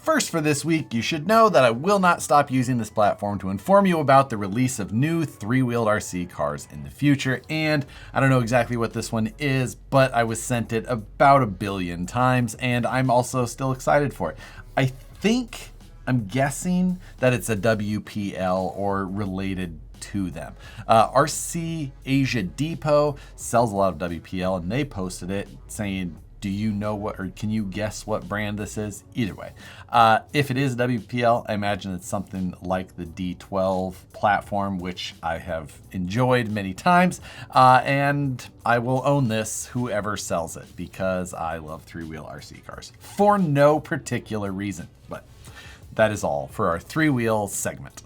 First for this week, you should know that I will not stop using this platform to inform you about the release of new three-wheeled RC cars in the future. And I don't know exactly what this one is, but I was sent it about 1 billion times, and I'm also still excited for it. I'm guessing that it's a WPL or related to them. RC Asia Depot sells a lot of WPL, and they posted it saying, do you know what, or can you guess what brand this is? Either way, if it is WPL, I imagine it's something like the D12 platform, which I have enjoyed many times, and I will own this, whoever sells it, because I love three-wheel RC cars for no particular reason. But that is all for our three-wheel segment.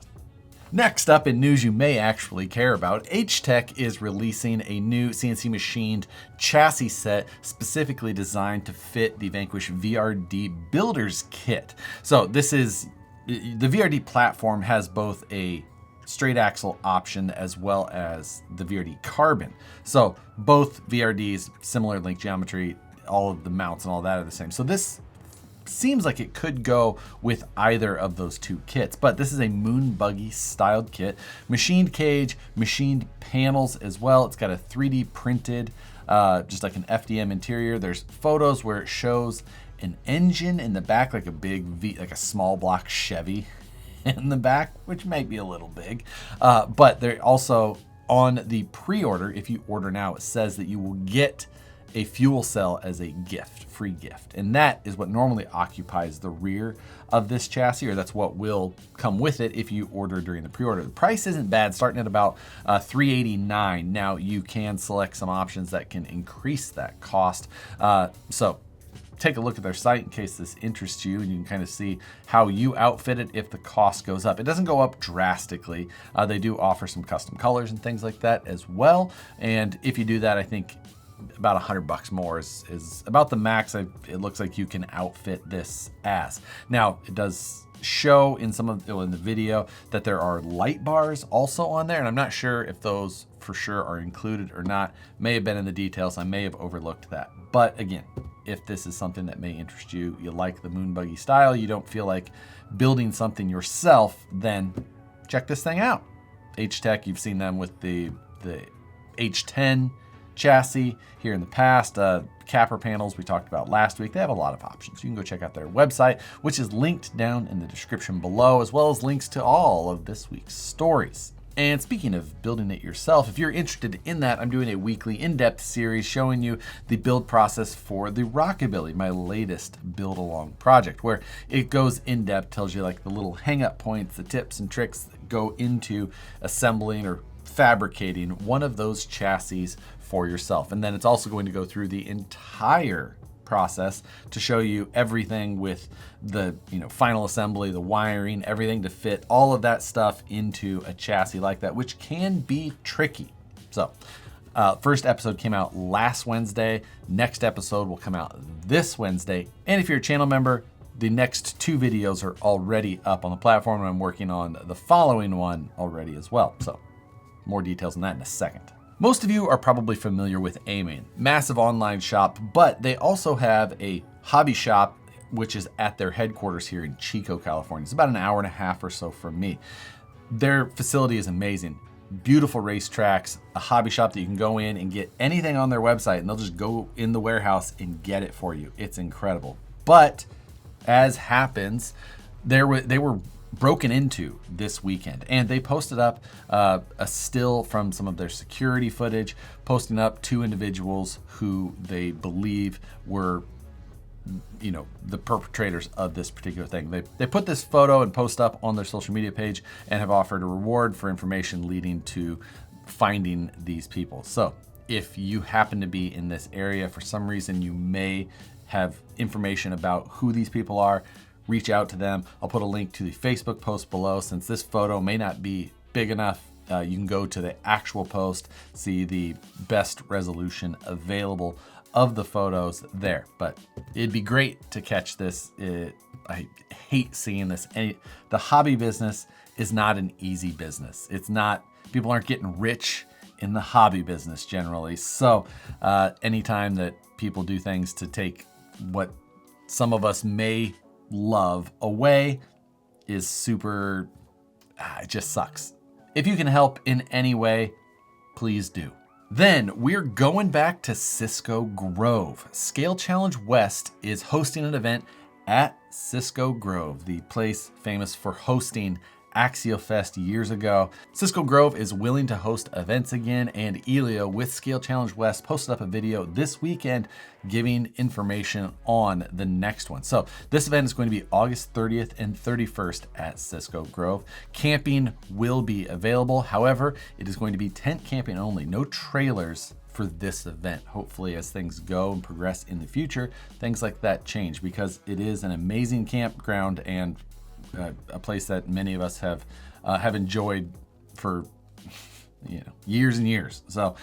Next up, in news you may actually care about, Htech is releasing a new CNC machined chassis set specifically designed to fit the Vanquish VRD Builder's Kit. So this is, the VRD platform has both a straight axle option as well as the VRD Carbon. So both VRDs, similar link geometry, all of the mounts and all that are the same. So this seems like it could go with either of those two kits, but this is a moon buggy styled kit, machined cage, machined panels as well. It's got a 3D printed, just like an FDM interior. There's photos where it shows an engine in the back, like a big V, like a small block Chevy in the back, which might be a little big, but they're also on the pre-order. If you order now, it says that you will get a fuel cell as a gift, free gift. And that is what normally occupies the rear of this chassis, or that's what will come with it if you order during the pre-order. The price isn't bad, starting at about $389. Now you can select some options that can increase that cost. So take a look at their site in case this interests you, and you can kind of see how you outfit it if the cost goes up. It doesn't go up drastically. They do offer some custom colors and things like that as well. And if you do that, I think about $100 more is about the max it looks like you can outfit this as. Now, it does show in in the video that there are light bars also on there, and I'm not sure if those for sure are included or not. May have been in the details. I may have overlooked that. But again, if this is something that may interest you, you like the moon buggy style, you don't feel like building something yourself, then check this thing out. Htech, you've seen them with the H10 chassis here in the past. Capper panels we talked about last week. They have a lot of options. You can go check out their website, which is linked down in the description below, as well as links to all of this week's stories. And speaking of building it yourself, if you're interested in that, I'm doing a weekly in-depth series showing you the build process for the Rockabilly, my latest build-along project, where it goes in-depth, tells you like the little hang-up points, the tips and tricks that go into assembling or fabricating one of those chassis for yourself. And then it's also going to go through the entire process to show you everything with the final assembly, the wiring, everything to fit all of that stuff into a chassis like that, which can be tricky. So first episode came out last Wednesday. Next episode will come out this Wednesday. And if you're a channel member, the next 2 videos are already up on the platform, and I'm working on the following one already as well. So more details on that in a second. Most of you are probably familiar with Amain, massive online shop, but they also have a hobby shop, which is at their headquarters here in Chico, California. It's about an hour and a half or so from me. Their facility is amazing. Beautiful racetracks, a hobby shop that you can go in and get anything on their website, and they'll just go in the warehouse and get it for you. It's incredible. But as happens, they were broken into this weekend, and they posted up a still from some of their security footage, posting up 2 individuals who they believe were the perpetrators of this particular thing. They put this photo and post up on their social media page and have offered a reward for information leading to finding these people. So if you happen to be in this area for some reason, you may have information about who these people are, reach out to them. I'll put a link to the Facebook post below. Since this photo may not be big enough, you can go to the actual post, see the best resolution available of the photos there. But it'd be great to catch this. I hate seeing this. The hobby business is not an easy business. It's not, people aren't getting rich in the hobby business generally. So anytime that people do things to take what some of us may love away is super, it just sucks. If you can help in any way, please do. Then we're going back to Cisco Grove. Scale Challenge West is hosting an event at Cisco Grove, the place famous for hosting AxioFest years ago. Cisco Grove is willing to host events again, and Elio with Scale Challenge West posted up a video this weekend giving information on the next one. So this event is going to be August 30th and 31st at Cisco Grove. Camping will be available. However, it is going to be tent camping only, no trailers for this event. Hopefully, as things go and progress in the future, things like that change, because it is an amazing campground and a place that many of us have enjoyed for years and years. So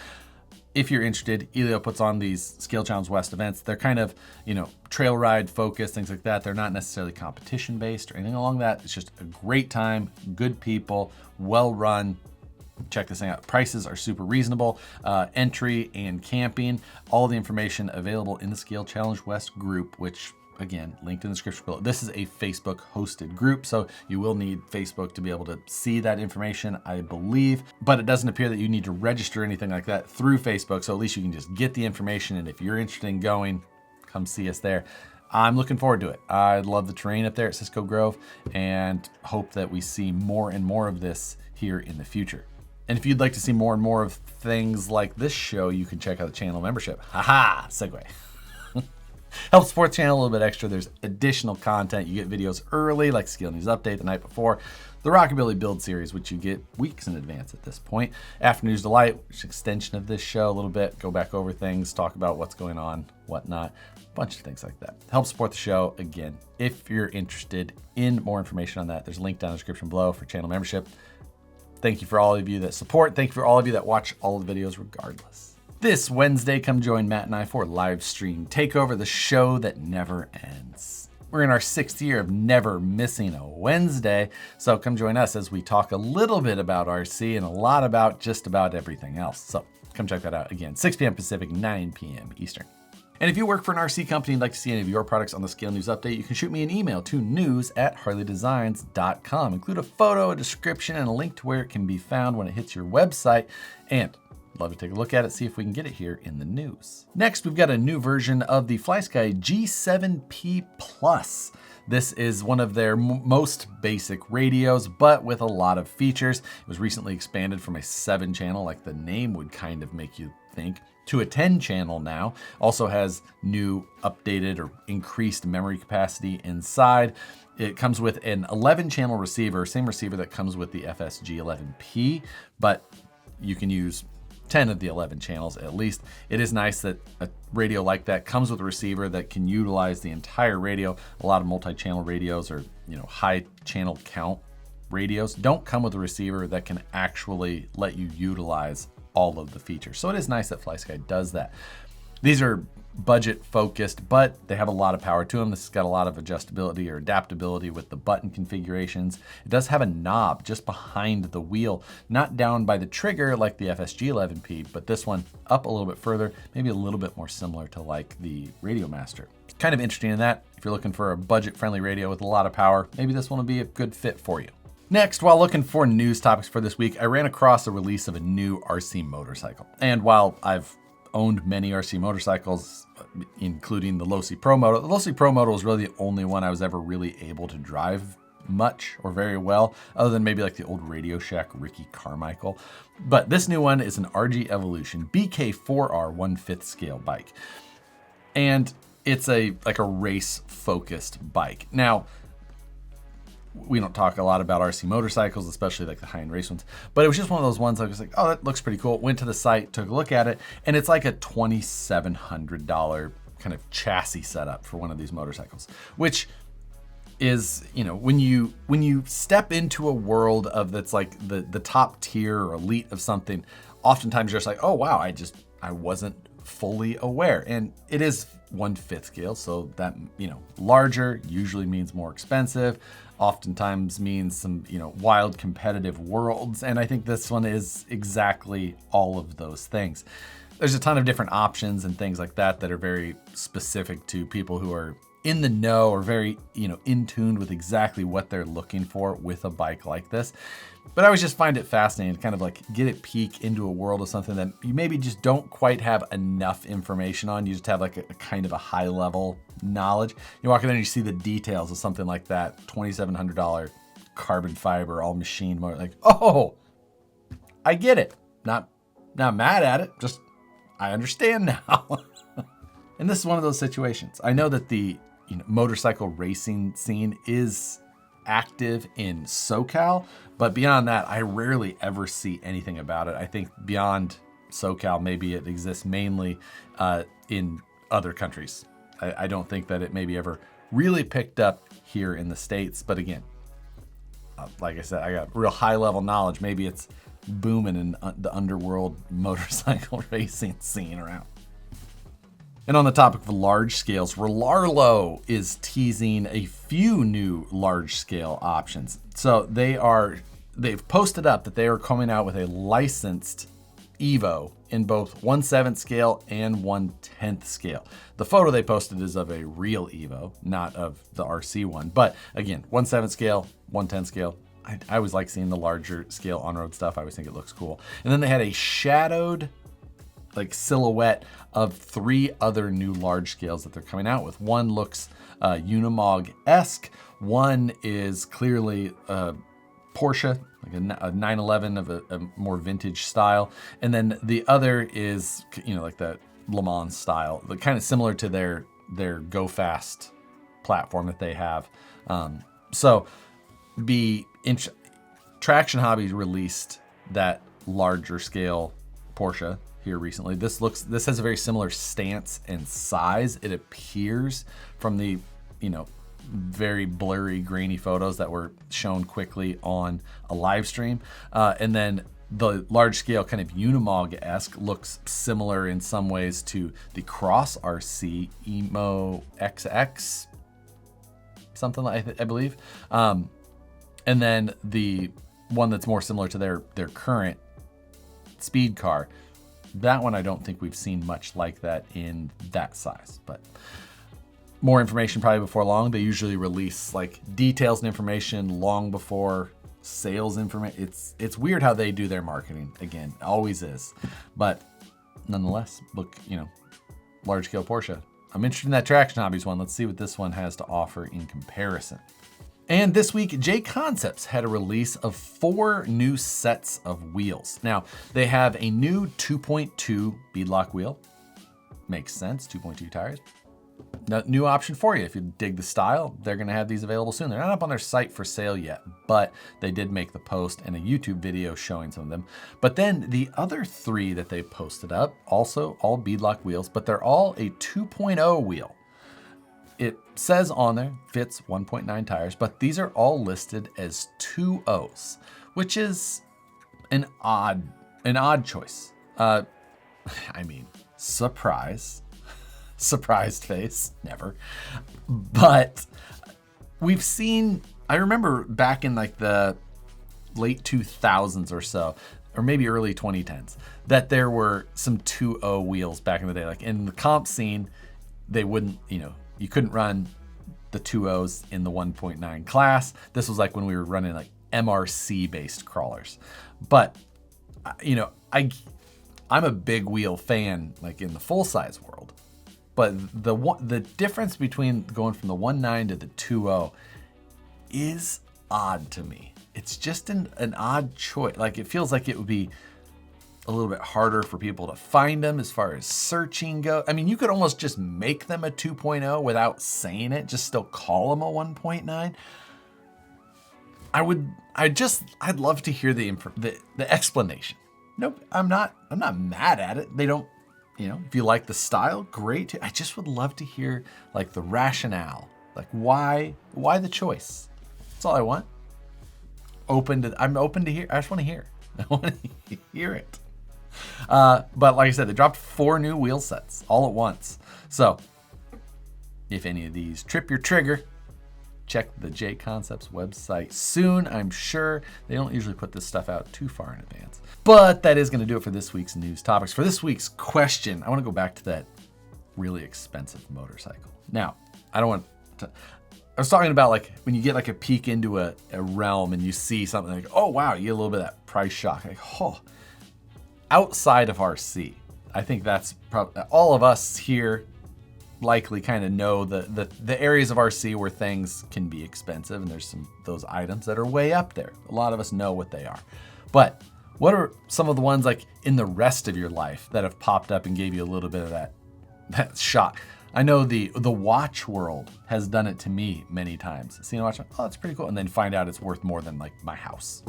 if you're interested, Elio puts on these Scale Challenge West events. They're kind of, trail ride focused, things like that. They're not necessarily competition based or anything along that. It's just a great time, good people, well run. Check this thing out. Prices are super reasonable. Entry and camping, all the information available in the Scale Challenge West group, which again, linked in the description below. This is a Facebook hosted group, so you will need Facebook to be able to see that information, I believe, but it doesn't appear that you need to register anything like that through Facebook. So at least you can just get the information. And if you're interested in going, come see us there. I'm looking forward to it. I love the terrain up there at Cisco Grove and hope that we see more and more of this here in the future. And if you'd like to see more and more of things like this show, you can check out the channel membership. Haha, segue. Help support the channel a little bit extra. There's additional content. You get videos early, like Skill News Update the night before. The Rockabilly Build Series, which you get weeks in advance at this point. Afternoons Delight, which is an extension of this show a little bit. Go back over things, talk about what's going on, whatnot. A bunch of things like that. Help support the show. Again, if you're interested in more information on that, there's a link down in the description below for channel membership. Thank you for all of you that support. Thank you for all of you that watch all of the videos regardless. This Wednesday, come join Matt and I for live stream Takeover, the show that never ends. We're in our 6th year of never missing a Wednesday, so come join us as we talk a little bit about RC and a lot about just about everything else. So come check that out again, 6 p.m. Pacific, 9 p.m. Eastern. And if you work for an RC company and like to see any of your products on the Scale News Update, you can shoot me an email to news@harleydesigns.com. Include a photo, a description, and a link to where it can be found when it hits your website. And love to take a look at it, see if we can get it here in the news. Next, we've got a new version of the FlySky G7P Plus. This is one of their most basic radios, but with a lot of features. It was recently expanded from a 7-channel, like the name would kind of make you think, to a 10-channel now. Also has new, updated, or increased memory capacity inside. It comes with an 11-channel receiver, same receiver that comes with the FSG-11P, but you can use 10 of the 11 channels at least. It is nice that a radio like that comes with a receiver that can utilize the entire radio. A lot of multi-channel radios or high channel count radios don't come with a receiver that can actually let you utilize all of the features. So it is nice that FlySky does that. These are budget focused, but they have a lot of power to them. This has got a lot of adjustability or adaptability with the button configurations. It does have a knob just behind the wheel, not down by the trigger like the FSG-11P, but this one up a little bit further, maybe a little bit more similar to like the Radio Master. Kind of interesting in that. If you're looking for a budget-friendly radio with a lot of power, maybe this one will be a good fit for you. Next, while looking for news topics for this week, I ran across the release of a new RC motorcycle. And while I've owned many RC motorcycles, including the Losi Pro Moto. The Losi Pro Moto was really the only one I was ever really able to drive much or very well, other than maybe like the old Radio Shack Ricky Carmichael. But this new one is an RG Evolution BK4R 1/5 scale bike. And it's like a race focused bike. Now, we don't talk a lot about RC motorcycles, especially like the high-end race ones, but it was just one of those ones I was like, oh, that looks pretty cool. Went to the site, took a look at it, and it's like a $2,700 kind of chassis setup for one of these motorcycles, which is, when you step into a world of that's like the top tier or elite of something, oftentimes you're just like, oh wow, I wasn't fully aware. And it is 1/5 scale, so that, larger usually means more expensive, oftentimes means some, wild competitive worlds. And I think this one is exactly all of those things. There's a ton of different options and things like that that are very specific to people who are in the know or very, in tune with exactly what they're looking for with a bike like this. But I always just find it fascinating to kind of like get a peek into a world of something that you maybe just don't quite have enough information on. You just have like a kind of a high level knowledge. You walk in there and you see the details of something like that, $2,700 carbon fiber, all machine motor. Like, oh, I get it. Not mad at it. Just I understand now. And this is one of those situations. I know that the motorcycle racing scene is active in SoCal, but beyond that, I rarely ever see anything about it. I think beyond SoCal, maybe it exists mainly in other countries. I don't think that it maybe ever really picked up here in the States. But again, like I said, I got real high level knowledge. Maybe it's booming in the underworld motorcycle racing scene around. And on the topic of large scales, Rarlo is teasing a few new large scale options. So they've posted up that they are coming out with a licensed Evo in both 1/7 scale and 1/10 scale. The photo they posted is of a real Evo, not of the RC one. But again, 1/7 scale, 1/10 scale. I always like seeing the larger scale on-road stuff. I always think it looks cool. And then they had a shadowed like silhouette of 3 other new large scales that they're coming out with. One looks Unimog-esque. One is clearly Porsche, like a 911 of a more vintage style. And then the other is, like the Le Mans style, but kind of similar to their Go Fast platform that they have. Traction Hobby released that larger scale Porsche here recently. This has a very similar stance and size. It appears from the, very blurry, grainy photos that were shown quickly on a live stream. And then the large scale kind of Unimog-esque looks similar in some ways to the Cross RC Emo XX, something like I believe. And then the one that's more similar to their current speed car. That one, I don't think we've seen much like that in that size, but more information probably before long. They usually release like details and information long before sales information. It's weird how they do their marketing. Again, always is, but nonetheless, look, large scale Porsche. I'm interested in that Traction Hobbies one. Let's see what this one has to offer in comparison. And this week, J Concepts had a release of 4 new sets of wheels. Now, they have a new 2.2 beadlock wheel. Makes sense, 2.2 tires. New option for you. If you dig the style, they're gonna have these available soon. They're not up on their site for sale yet, but they did make the post and a YouTube video showing some of them. But then the other 3 that they posted up, also all beadlock wheels, but they're all a 2.0 wheel. It says on there, fits 1.9 tires, but these are all listed as 2.0s, which is an odd choice. Surprised face, never. But we've seen, I remember back in like the late 2000s or so, or maybe early 2010s, that there were some 2.0 wheels back in the day. Like in the comp scene, they wouldn't, you couldn't run the 2.0s in the 1.9 class. This was like when we were running like MRC based crawlers. But, I'm a big wheel fan, like in the full size world. But the difference between going from the 1.9 to the 2.0 is odd to me. It's just an odd choice. Like it feels like it would be a little bit harder for people to find them as far as searching go. I mean, you could almost just make them a 2.0 without saying it, just still call them a 1.9. I'd love to hear the explanation. Nope, I'm not mad at it. They don't, if you like the style, great. I just would love to hear like the rationale, like why the choice. That's all I want. I'm open to hear. I just want to hear. I want to hear it. But like I said, they dropped 4 new wheel sets all at once. So if any of these trip your trigger, check the J Concepts website soon. I'm sure they don't usually put this stuff out too far in advance. But that is going to do it for this week's news topics. For this week's question, I want to go back to that really expensive motorcycle. Now, I don't want I was talking about like when you get like a peek into a realm and you see something like, oh wow, you get a little bit of that price shock. Like, oh, outside of RC, I think that's probably all of us here likely kind of know the areas of RC where things can be expensive, and there's those items that are way up there. A lot of us know what they are. But what are some of the ones like in the rest of your life that have popped up and gave you a little bit of that shock? I know the watch world has done it to me many times. Seeing a watch, oh, that's pretty cool, and then find out it's worth more than like my house.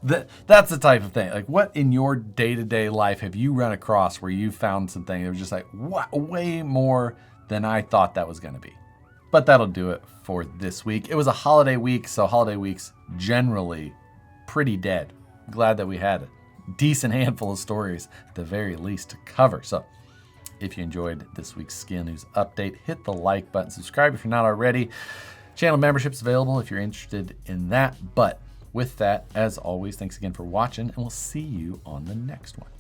That's the type of thing. Like, what in your day-to-day life have you run across where you found something that was just like, wow, way more than I thought that was going to be? But that'll do it for this week. It was a holiday week, so holiday weeks generally pretty dead. Glad that we had a decent handful of stories at the very least to cover. So if you enjoyed this week's Scale News update, hit the like button, subscribe if you're not already. Channel membership's available if you're interested in that. But with that, as always, thanks again for watching, and we'll see you on the next one.